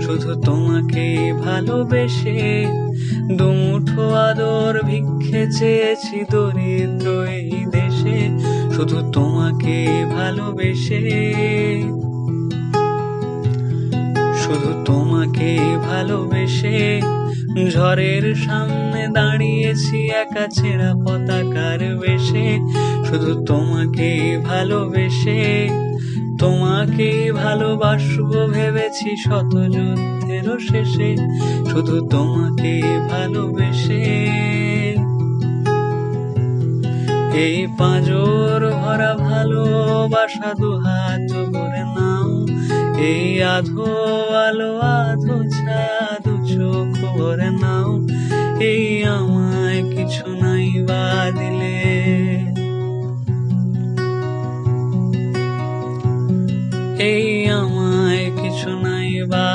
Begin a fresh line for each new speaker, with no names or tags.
শুধু তোমাকে ভালোবেসে। দুমুঠো আদর ভিক্ষে চেয়েছি দরিদ্র এই দেশে, শুধু তোমাকে ভালোবেসে। শুধু তোমাকে ভালোবেসে ঝড়ের সামনে দাঁড়িয়েছি একা ছেঁড়া পতাকার বেশে, শুধু তোমাকে ভালোবেসে। তোমাকে ভালোবাসবো ভেবেছি শত যুদ্ধের শেষে, শুধু তোমাকে ভালোবেসে। এই পাঁজর ভরা ভালোবাসা দুহাত করে নাও, এই আধো আলো আধো ছায়া চোখ ভরে নাও। এই আমায় কিছু নাই বা দিলে, এই আমায় কিছু নাই বা